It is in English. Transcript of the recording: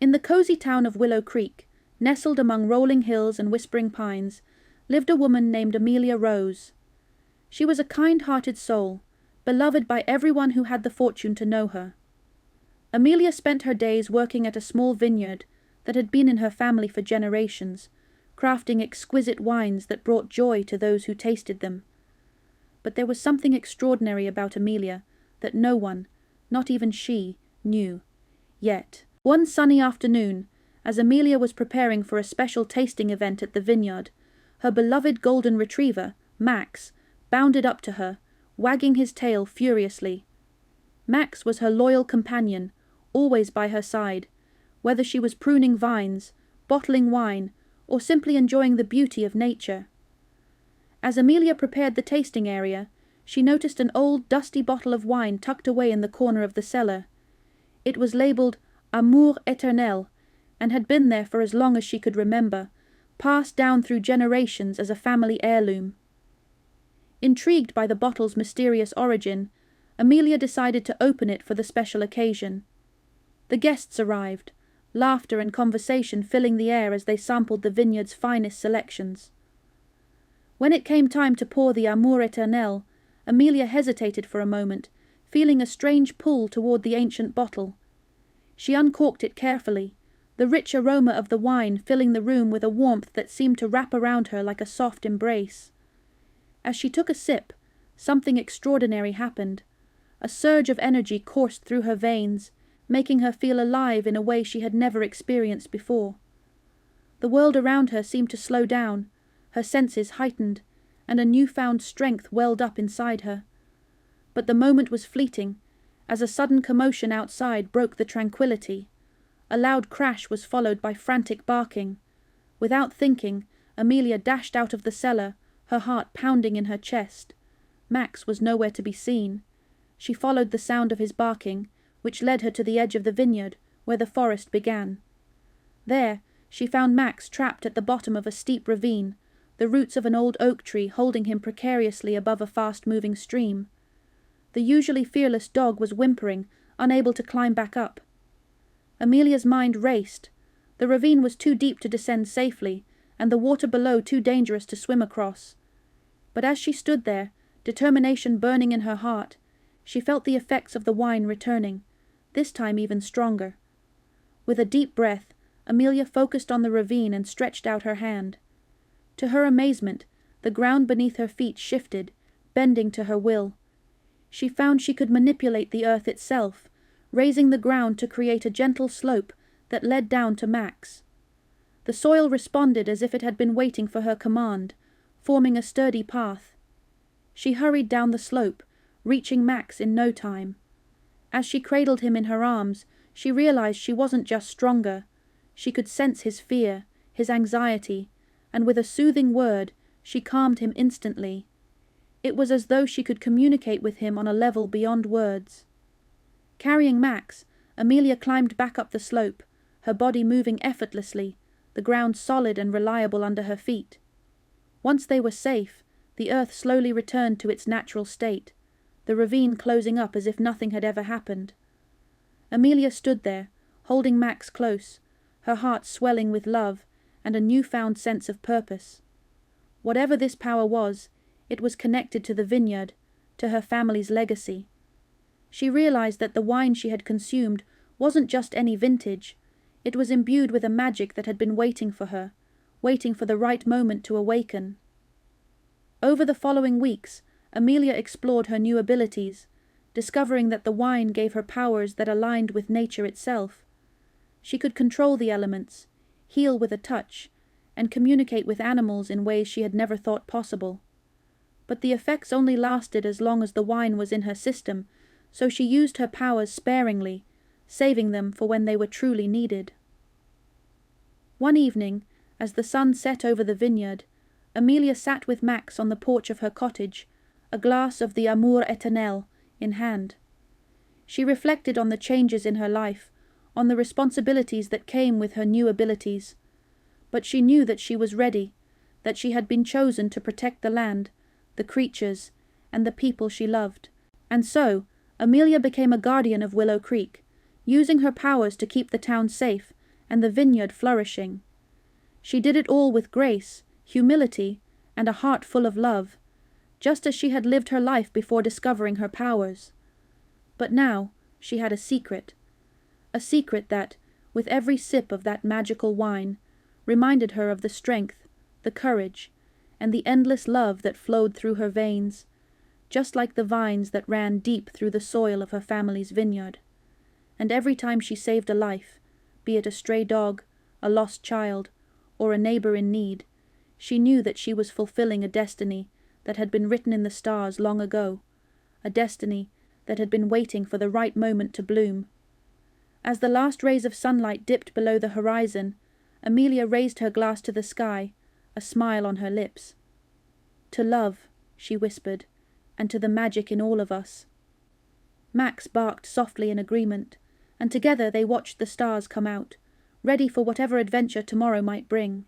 In the cozy town of Willow Creek, nestled among rolling hills and whispering pines, lived a woman named Amelia Rose. She was a kind-hearted soul, beloved by everyone who had the fortune to know her. Amelia spent her days working at a small vineyard that had been in her family for generations, crafting exquisite wines that brought joy to those who tasted them. But there was something extraordinary about Amelia that no one, not even she, knew. Yet, one sunny afternoon, as Amelia was preparing for a special tasting event at the vineyard, her beloved golden retriever, Max, bounded up to her, wagging his tail furiously. Max was her loyal companion, always by her side, whether she was pruning vines, bottling wine, or simply enjoying the beauty of nature. As Amelia prepared the tasting area, she noticed an old, dusty bottle of wine tucked away in the corner of the cellar. It was labelled Amour Éternel, and had been there for as long as she could remember, passed down through generations as a family heirloom. Intrigued by the bottle's mysterious origin, Amelia decided to open it for the special occasion. The guests arrived, laughter and conversation filling the air as they sampled the vineyard's finest selections. When it came time to pour the Amour Éternel, Amelia hesitated for a moment, feeling a strange pull toward the ancient bottle. She uncorked it carefully, the rich aroma of the wine filling the room with a warmth that seemed to wrap around her like a soft embrace. As she took a sip, something extraordinary happened. A surge of energy coursed through her veins, making her feel alive in a way she had never experienced before. The world around her seemed to slow down, her senses heightened, and a newfound strength welled up inside her. But the moment was fleeting, as a sudden commotion outside broke the tranquility. A loud crash was followed by frantic barking. Without thinking, Amelia dashed out of the cellar, her heart pounding in her chest. Max was nowhere to be seen. She followed the sound of his barking, which led her to the edge of the vineyard, where the forest began. There, she found Max trapped at the bottom of a steep ravine, the roots of an old oak tree holding him precariously above a fast-moving stream. The usually fearless dog was whimpering, unable to climb back up. Amelia's mind raced. The ravine was too deep to descend safely, and the water below too dangerous to swim across. But as she stood there, determination burning in her heart, she felt the effects of the wine returning, this time even stronger. With a deep breath, Amelia focused on the ravine and stretched out her hand. To her amazement, the ground beneath her feet shifted, bending to her will. She found she could manipulate the earth itself, raising the ground to create a gentle slope that led down to Max. The soil responded as if it had been waiting for her command, forming a sturdy path. She hurried down the slope, reaching Max in no time. As she cradled him in her arms, she realized she wasn't just stronger. She could sense his fear, his anxiety, and with a soothing word, she calmed him instantly. It was as though she could communicate with him on a level beyond words. Carrying Max, Amelia climbed back up the slope, her body moving effortlessly, the ground solid and reliable under her feet. Once they were safe, the earth slowly returned to its natural state, the ravine closing up as if nothing had ever happened. Amelia stood there, holding Max close, her heart swelling with love and a newfound sense of purpose. Whatever this power was, it was connected to the vineyard, to her family's legacy. She realized that the wine she had consumed wasn't just any vintage. It was imbued with a magic that had been waiting for her, waiting for the right moment to awaken. Over the following weeks, Amelia explored her new abilities, discovering that the wine gave her powers that aligned with nature itself. She could control the elements, heal with a touch, and communicate with animals in ways she had never thought possible. But the effects only lasted as long as the wine was in her system, so she used her powers sparingly, saving them for when they were truly needed. One evening, as the sun set over the vineyard, Amelia sat with Max on the porch of her cottage, a glass of the Amour Éternel in hand. She reflected on the changes in her life, on the responsibilities that came with her new abilities. But she knew that she was ready, that she had been chosen to protect the land, the creatures, and the people she loved. And so, Amelia became a guardian of Willow Creek, using her powers to keep the town safe and the vineyard flourishing. She did it all with grace, humility, and a heart full of love, just as she had lived her life before discovering her powers. But now she had a secret that, with every sip of that magical wine, reminded her of the strength, the courage, and the endless love that flowed through her veins, just like the vines that ran deep through the soil of her family's vineyard. And every time she saved a life, be it a stray dog, a lost child, or a neighbor in need, she knew that she was fulfilling a destiny that had been written in the stars long ago, a destiny that had been waiting for the right moment to bloom. As the last rays of sunlight dipped below the horizon, Amelia raised her glass to the sky, a smile on her lips. "To love," she whispered, "and to the magic in all of us." Max barked softly in agreement, and together they watched the stars come out, ready for whatever adventure tomorrow might bring.